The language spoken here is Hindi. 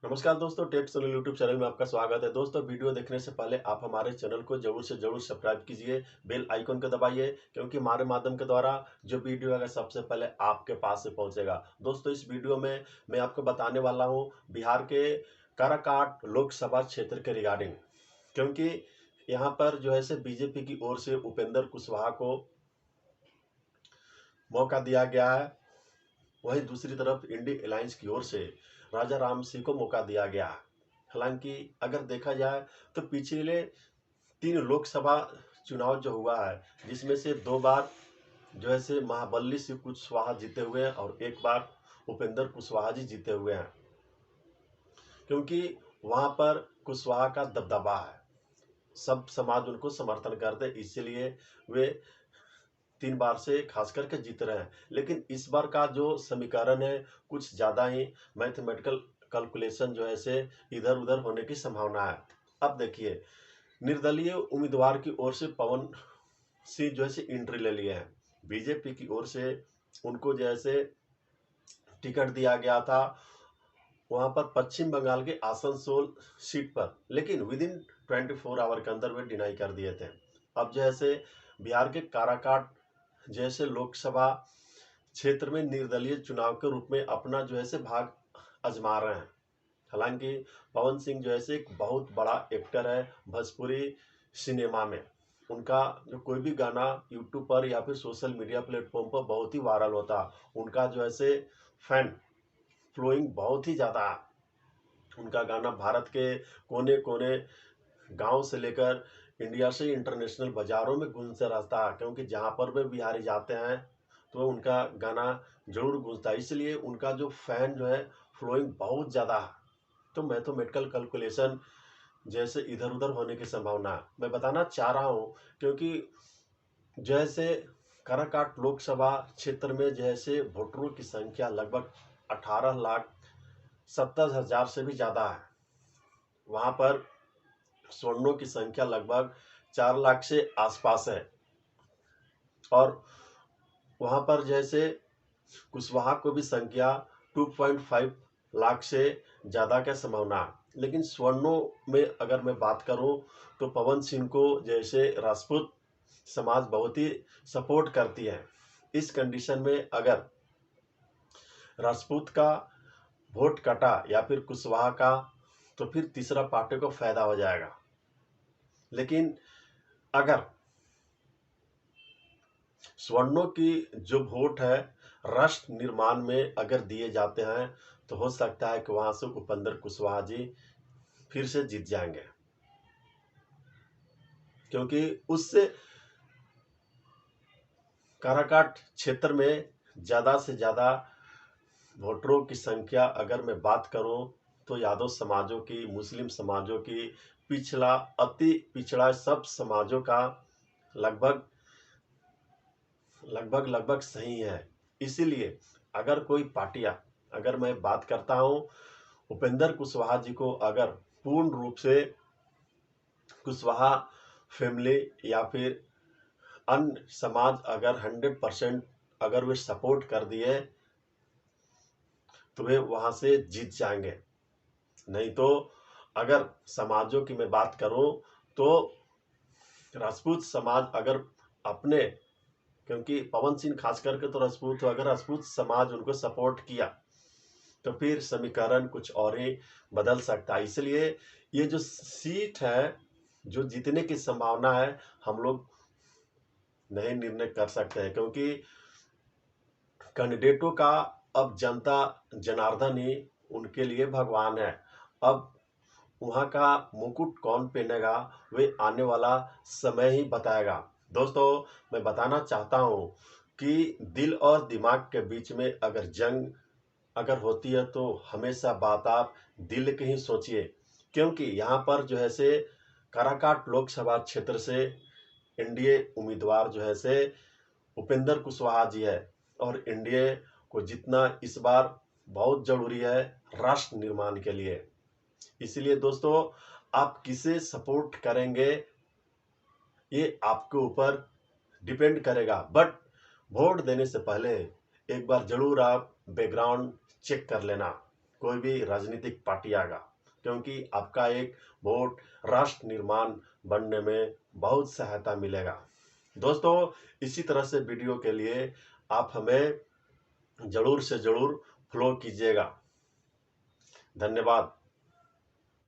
नमस्कार दोस्तों, टेक चैनल यूट्यूब चैनल में आपका स्वागत है। दोस्तों, वीडियो देखने से पहले आप हमारे चैनल को जरूर से जरूर सब्सक्राइब कीजिए, बेल आइकन को दबाइए, क्योंकि हमारे माध्यम के द्वारा जो वीडियो आएगा सबसे पहले आपके पास से पहुंचेगा। दोस्तों, इस वीडियो में मैं आपको बताने वाला हूं बिहार के काराकाट लोकसभा क्षेत्र के रिगार्डिंग, क्योंकि यहाँ पर जो है से बीजेपी की ओर से उपेंद्र कुशवाहा को मौका दिया गया है। वहीं दूसरी तरफ इंडिया अलायंस की ओर से राजा राम सिंह को मौका दिया गया है। हालांकि अगर देखा जाए तो पिछले 3 लोकसभा चुनाव जो हुआ है, जिसमें से 2 बार जो है से महाबली सिंह कुशवाहा जीते हुए हैं और 1 बार उपेंद्र कुशवाहा जी जीते हुए हैं, क्योंकि वहां पर कुशवाहा का दबदबा है। सब समाज उनको समर्थन करते, इसलिए वे 3 बार से खास करके जीत रहे हैं। लेकिन इस बार का जो समीकरण है कुछ ज़्यादा ही मैथमेटिकल कैलकुलेशन जो है से इधर उधर होने की संभावना है। अब देखिए, निर्दलीय उम्मीदवार की ओर से पवन सिंह जो है से एंट्री ले लिए हैं। बीजेपी की ओर से उनको जैसे टिकट दिया गया था वहां पर पश्चिम बंगाल के आसनसोल सीट पर, लेकिन विद इन 24 आवर के अंदर वे डिनाई कर दिए थे। अब जैसे बिहार के काराकाट जैसे लोकसभा क्षेत्र में निर्दलीय चुनाव के रूप में अपना जो है से भाग आजमा रहे हैं। हालांकि पवन सिंह जो है से एक बहुत बड़ा एक्टर है भोजपुरी सिनेमा में। उनका जो कोई भी गाना यूट्यूब पर या फिर सोशल मीडिया प्लेटफॉर्म पर बहुत ही वायरल होता है। उनका जो है से फैन फ्लोइंग बहुत ही ज़्यादा है। उनका गाना भारत के कोने कोने, गांव से लेकर इंडिया से इंटरनेशनल बाजारों में गूंजता रहता है, क्योंकि जहां पर वे बिहारी जाते हैं तो उनका गाना जरूर गूंजता है। इसलिए उनका जो फैन जो है फ्लोइंग बहुत ज़्यादा है। तो मैथमेटिकल कैलकुलेशन जैसे इधर उधर होने की संभावना है। मैं बताना चाह रहा हूँ, क्योंकि जैसे काराकाट लोकसभा क्षेत्र में जैसे वोटरों की संख्या लगभग 18,70,000 से भी ज़्यादा है। वहाँ पर स्वर्णों की संख्या लगभग 4 लाख से आसपास है, और वहाँ पर जैसे कुशवाहा को भी संख्या 2.5 लाख से ज़्यादा का संभावना है। लेकिन स्वर्णों में अगर मैं बात करूं तो पवन सिंह को जैसे राजपूत समाज बहुत ही सपोर्ट करती है। इस कंडीशन में अगर राजपूत का वोट कटा या फिर कुशवाहा का, तो फिर तीसरा पार्टी को फायदा हो जाएगा। लेकिन अगर स्वर्णों की जो वोट है राष्ट्र निर्माण में अगर दिए जाते हैं, तो हो सकता है कि वहां से उपेंद्र कुशवाहा जी फिर से जीत जाएंगे, क्योंकि उससे काराकाट क्षेत्र में ज़्यादा से ज़्यादा वोटरों की संख्या अगर मैं बात करूं तो यादव समाजों की, मुस्लिम समाजों की, पिछड़ा अति पिछड़ा सब समाजों का लगभग लगभग लगभग सही है। इसीलिए अगर कोई पार्टियां, अगर मैं बात करता हूं उपेंद्र कुशवाहा जी को, अगर पूर्ण रूप से कुशवाहा फैमिली या फिर अन्य समाज अगर 100% अगर वे सपोर्ट कर दिए तो वे वहां से जीत जाएंगे। नहीं तो अगर समाजों की मैं बात करूं तो राजपूत समाज अगर अपने, क्योंकि पवन सिंह खास करके तो राजपूत, तो अगर राजपूत समाज उनको सपोर्ट किया तो फिर समीकरण कुछ और ही बदल सकता है। इसलिए ये जो सीट है जो जीतने की संभावना है, हम लोग नहीं निर्णय कर सकते हैं, क्योंकि कैंडिडेटों का अब जनता जनार्दन ही उनके लिए भगवान है। अब वहाँ का मुकुट कौन पहनेगा वे आने वाला समय ही बताएगा। दोस्तों, मैं बताना चाहता हूँ कि दिल और दिमाग के बीच में अगर जंग अगर होती है तो हमेशा बात आप दिल की ही सोचिए, क्योंकि यहाँ पर जो है से काराकाट लोकसभा क्षेत्र से एनडीए उम्मीदवार जो है से उपेंद्र कुशवाहा जी है, और एनडीए को जीतना इस बार बहुत जरूरी है राष्ट्र निर्माण के लिए। इसलिए दोस्तों, आप किसे सपोर्ट करेंगे ये आपके ऊपर डिपेंड करेगा, बट वोट देने से पहले एक बार जरूर आप बैकग्राउंड चेक कर लेना। कोई भी राजनीतिक पार्टी आएगा, क्योंकि आपका एक वोट राष्ट्र निर्माण बनने में बहुत सहायता मिलेगा। दोस्तों, इसी तरह से वीडियो के लिए आप हमें जरूर से जरूर फॉलो कीजिएगा। धन्यवाद।